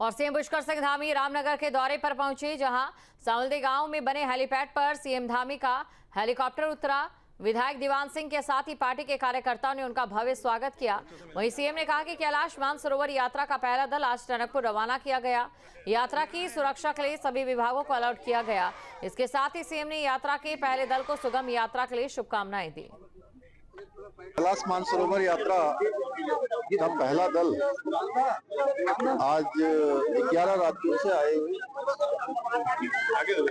और सीएम पुष्कर सिंह धामी रामनगर के दौरे पर पहुंचे, जहां सावलदी गांव में बने हेलीपैड पर सीएम धामी का हेलीकॉप्टर उतरा। विधायक दीवान सिंह के साथ ही पार्टी के कार्यकर्ताओं ने उनका भव्य स्वागत किया। वहीं सीएम ने कहा कि कैलाश मानसरोवर यात्रा का पहला दल आज टनकपुर रवाना किया गया। यात्रा की सुरक्षा के लिए सभी विभागों को अलर्ट किया गया। इसके साथ ही सीएम ने यात्रा के पहले दल को सुगम यात्रा के लिए शुभकामनाएं दी। कैलाश मानसरोवर यात्रा का पहला दल आज 11 राज्यों से आए हुए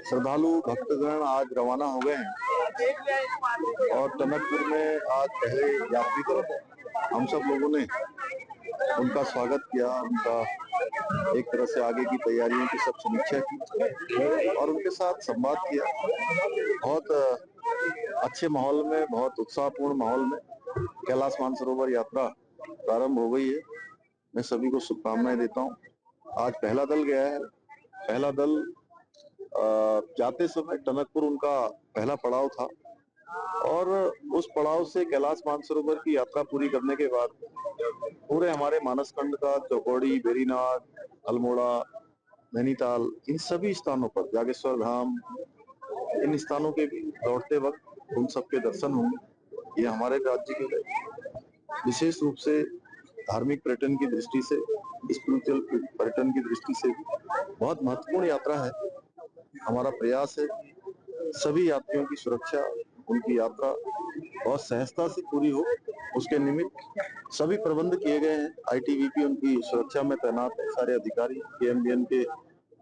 श्रद्धालु भक्तगण आज रवाना हो गए हैं और टनकपुर में आज पहले यात्री दल हम सब लोगों ने उनका स्वागत किया, उनका एक तरह से आगे की तैयारियों की सब समीक्षा की और उनके साथ संवाद किया। बहुत अच्छे माहौल में, बहुत उत्साहपूर्ण माहौल में कैलाश मानसरोवर यात्रा प्रारंभ हो गई है। मैं सभी को शुभकामनाएं देता हूं। आज पहला दल गया है। पहला दल जाते समय टनकपुर उनका पहला पड़ाव था और उस पड़ाव से कैलाश मानसरोवर की यात्रा पूरी करने के बाद पूरे हमारे मानसखंड का चौकौड़ी, बेरीनाग, अल्मोड़ा, नैनीताल, इन सभी स्थानों पर, जागेश्वर धाम, इन स्थानों के भी दौड़ते वक्त उन सबके दर्शन होंगे। ये हमारे राज्य के लिए विशेष रूप से धार्मिक पर्यटन की दृष्टि से, स्पिरिचुअल पर्यटन की दृष्टि से भी बहुत महत्वपूर्ण यात्रा है। हमारा प्रयास है सभी यात्रियों की सुरक्षा, उनकी यात्रा बहुत सहजता से पूरी हो, उसके निमित्त सभी प्रबंध किए गए हैं। आईटीबीपी उनकी सुरक्षा में तैनात है, सारे अधिकारी, केएमडीएन के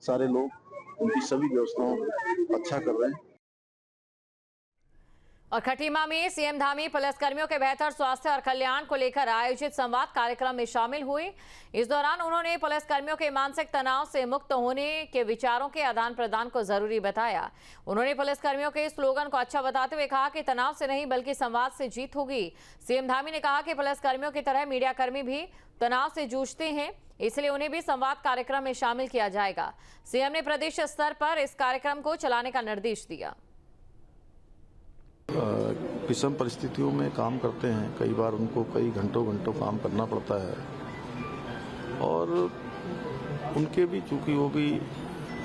सारे लोग उनकी सभी व्यवस्थाओं को अच्छा कर रहे हैं। और खटीमा में सीएम धामी पुलिसकर्मियों के बेहतर स्वास्थ्य और कल्याण को लेकर आयोजित संवाद कार्यक्रम में शामिल हुए। इस दौरान उन्होंने पुलिसकर्मियों के मानसिक तनाव से मुक्त होने के विचारों के आदान प्रदान को जरूरी बताया। उन्होंने पुलिसकर्मियों के स्लोगन को अच्छा बताते हुए कहा कि तनाव से नहीं बल्कि संवाद से जीत होगी। सीएम धामी ने कहा कि पुलिसकर्मियों की तरह मीडियाकर्मी भी तनाव से जूझते हैं, इसलिए उन्हें भी संवाद कार्यक्रम में शामिल किया जाएगा। सीएम ने प्रदेश स्तर पर इस कार्यक्रम को चलाने का निर्देश दिया। विषम परिस्थितियों में काम करते हैं, कई बार उनको कई घंटों काम करना पड़ता है और उनके भी, चूंकि वो भी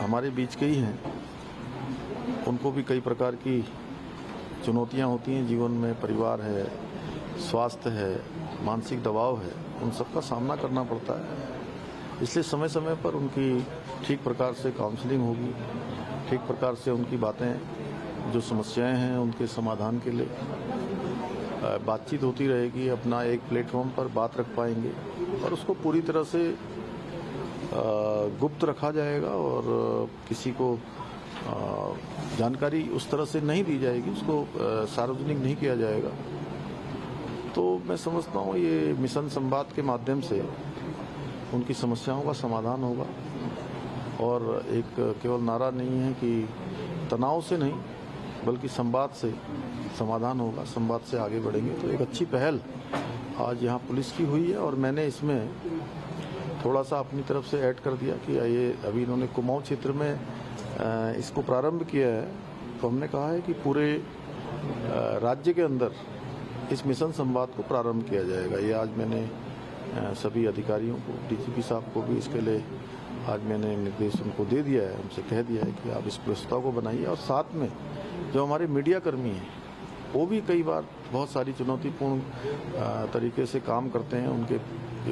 हमारे बीच के ही हैं, उनको भी कई प्रकार की चुनौतियां होती हैं जीवन में। परिवार है, स्वास्थ्य है, मानसिक दबाव है, उन सब का सामना करना पड़ता है। इसलिए समय समय पर उनकी ठीक प्रकार से काउंसलिंग होगी, ठीक प्रकार से उनकी बातें, जो समस्याएं हैं उनके समाधान के लिए बातचीत होती रहेगी। अपना एक प्लेटफॉर्म पर बात रख पाएंगे और उसको पूरी तरह से गुप्त रखा जाएगा और किसी को जानकारी उस तरह से नहीं दी जाएगी, उसको सार्वजनिक नहीं किया जाएगा। तो मैं समझता हूँ ये मिशन संवाद के माध्यम से उनकी समस्याओं का समाधान होगा और एक केवल नारा नहीं है कि तनाव से नहीं बल्कि संवाद से समाधान होगा, संवाद से आगे बढ़ेंगे। तो एक अच्छी पहल आज यहाँ पुलिस की हुई है और मैंने इसमें थोड़ा सा अपनी तरफ से ऐड कर दिया कि ये अभी इन्होंने कुमाऊं क्षेत्र में इसको प्रारंभ किया है, तो हमने कहा है कि पूरे राज्य के अंदर इस मिशन संवाद को प्रारंभ किया जाएगा। ये आज मैंने सभी अधिकारियों को, डीजीपी साहब को भी इसके लिए आज मैंने निर्देश उनको दे दिया है, उनसे कह दिया है कि आप इस प्रस्ताव को बनाइए। और साथ में जो हमारे मीडिया कर्मी हैं वो भी कई बार बहुत सारी चुनौतीपूर्ण तरीके से काम करते हैं, उनके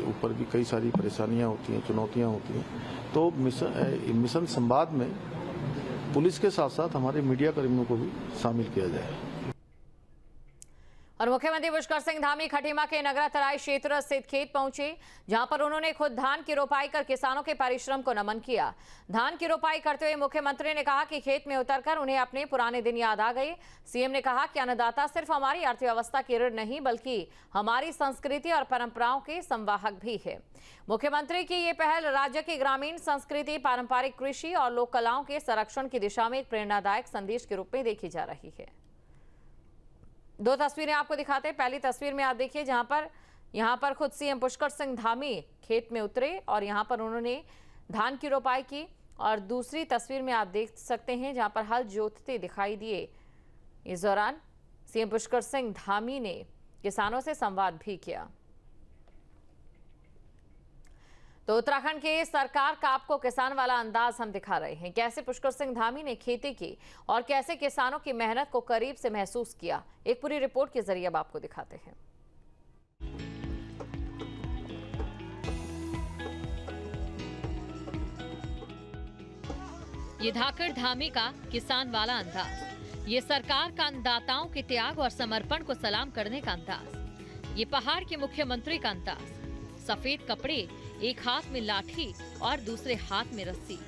ऊपर भी कई सारी परेशानियां होती हैं, चुनौतियां होती हैं। तो मिशन संवाद में पुलिस के साथ साथ हमारे मीडिया कर्मियों को भी शामिल किया जाए। और मुख्यमंत्री पुष्कर सिंह धामी खटीमा के नगरा तराई क्षेत्र स्थित खेत पहुंचे, जहां पर उन्होंने खुद धान की रोपाई कर किसानों के परिश्रम को नमन किया। धान की रोपाई करते हुए मुख्यमंत्री ने कहा कि खेत में उतरकर उन्हें अपने पुराने दिन याद आ गए। सीएम ने कहा कि अन्नदाता सिर्फ हमारी अर्थव्यवस्था की रीढ़ नहीं बल्कि हमारी संस्कृति और परंपराओं के संवाहक भी है। मुख्यमंत्री की ये पहल राज्य की ग्रामीण संस्कृति, पारंपरिक कृषि और लोक कलाओं के संरक्षण की दिशा में एक प्रेरणादायक संदेश के रूप में देखी जा रही है। दो तस्वीरें आपको दिखाते हैं। पहली तस्वीर में आप देखिए जहां पर खुद सीएम पुष्कर सिंह धामी खेत में उतरे और यहां पर उन्होंने धान की रोपाई की। और दूसरी तस्वीर में आप देख सकते हैं जहां पर हल जोतते दिखाई दिए। इस दौरान सीएम पुष्कर सिंह धामी ने किसानों से संवाद भी किया। तो उत्तराखंड के सरकार का आपको किसान वाला अंदाज हम दिखा रहे हैं। कैसे पुष्कर सिंह धामी ने खेती की और कैसे किसानों की मेहनत को करीब से महसूस किया, एक पूरी रिपोर्ट के जरिए अब आपको दिखाते हैं। ये धाकड़ धामी का किसान वाला अंदाज, ये सरकार का अन्नदाताओं के त्याग और समर्पण को सलाम करने का अंदाज, ये पहाड़ के मुख्यमंत्री का अंदाज, सफेद कपड़े, एक हाथ में लाठी और दूसरे हाथ में रस्सी।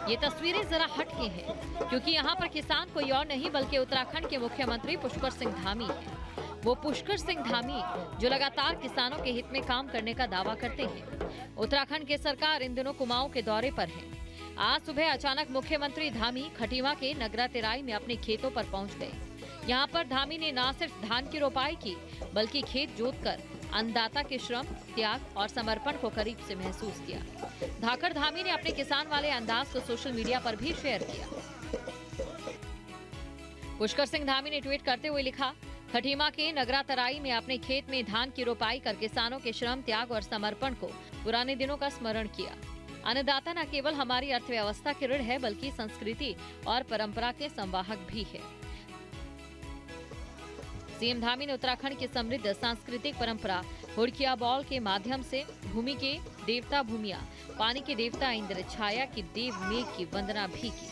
ये तस्वीरें जरा हटके हैं क्योंकि यहाँ पर किसान कोई और नहीं बल्कि उत्तराखंड के मुख्यमंत्री पुष्कर सिंह धामी हैं। वो पुष्कर सिंह धामी जो लगातार किसानों के हित में काम करने का दावा करते हैं। उत्तराखंड की सरकार इन दिनों कुमाऊं के दौरे पर है। आज सुबह अचानक मुख्यमंत्री धामी खटीमा के नगरा तेराई में अपने खेतों पर पहुंच गए। यहाँ पर धामी ने न सिर्फ धान की रोपाई की बल्कि खेत जोतकर अन्नदाता के श्रम, त्याग और समर्पण को करीब से महसूस किया। धाकड़ धामी ने अपने किसान वाले अंदाज को सोशल मीडिया पर भी शेयर किया। पुष्कर सिंह धामी ने ट्वीट करते हुए लिखा, खटीमा के नगरा तराई में अपने खेत में धान की रोपाई कर किसानों के श्रम, त्याग और समर्पण को पुराने दिनों का स्मरण किया। अन्नदाता न केवल हमारी अर्थव्यवस्था की रीढ़ है बल्कि संस्कृति और परंपरा के संवाहक भी है। सीएम धामी ने उत्तराखंड की समृद्ध सांस्कृतिक परंपरा हुड़किया बॉल के माध्यम से भूमि के देवता भूमिया, पानी के देवता इंद्र, छाया की देव मेघ की वंदना भी की।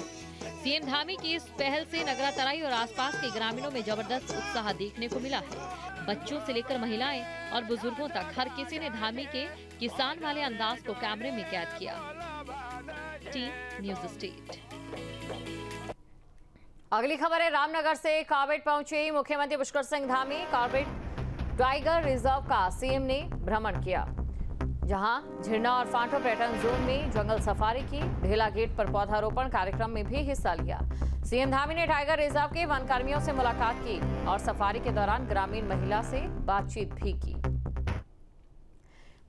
सीएम धामी की इस पहल से नगरा तराई और आसपास के ग्रामीणों में जबरदस्त उत्साह देखने को मिला है। बच्चों से लेकर महिलाएं और बुजुर्गों तक हर किसी ने धामी के किसान वाले अंदाज को कैमरे में कैद किया। Team news state. अगली खबर है रामनगर से। कॉर्बेट पहुंचे मुख्यमंत्री Pushkar Singh Dhami. Corbett tiger reserve का सीएम ने भ्रमण किया, जहां झिरना और फांटो पर्यटन जोन में जंगल सफारी की। ढेला गेट पर पौधारोपण कार्यक्रम में भी हिस्सा लिया। सीएम धामी ने टाइगर रिजर्व के वन कर्मियों से मुलाकात की और सफारी के दौरान ग्रामीण महिला से बातचीत भी की।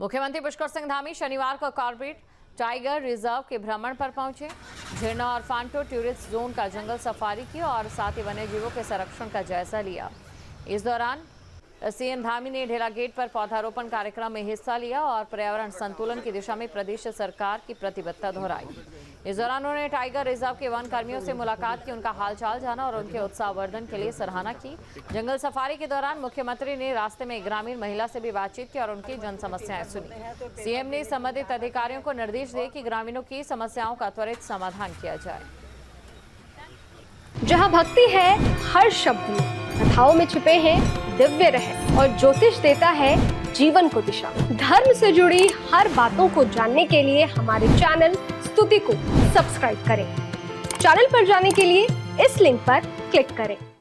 मुख्यमंत्री पुष्कर सिंह धामी शनिवार को कॉर्बेट टाइगर रिजर्व के भ्रमण पर पहुंचे। झिरना और फांटो टूरिस्ट जोन का जंगल सफारी की और साथ ही वन्य जीवों के संरक्षण का जायजा लिया। इस दौरान सीएम धामी ने ढेला गेट पर पौधारोपण कार्यक्रम में हिस्सा लिया और पर्यावरण संतुलन की दिशा में प्रदेश सरकार की प्रतिबद्धता दोहराई। इस दौरान उन्होंने टाइगर रिजर्व के वन कर्मियों से मुलाकात की, उनका हालचाल जाना और उनके उत्साहवर्धन के लिए सराहना की। जंगल सफारी के दौरान मुख्यमंत्री ने रास्ते में ग्रामीण महिला से भी बातचीत की और उनकी जन समस्याएं सुनी। सीएम ने संबंधित अधिकारियों को निर्देश दिए कि ग्रामीणों की समस्याओं का त्वरित समाधान किया जाए। जहाँ भक्ति है हर शब्द में, कथाओं में छिपे हैं दिव्य रहस्य और ज्योतिष देता है जीवन को दिशा। धर्म से जुड़ी हर बातों को जानने के लिए हमारे चैनल स्तुति को सब्सक्राइब करें। चैनल पर जाने के लिए इस लिंक पर क्लिक करें।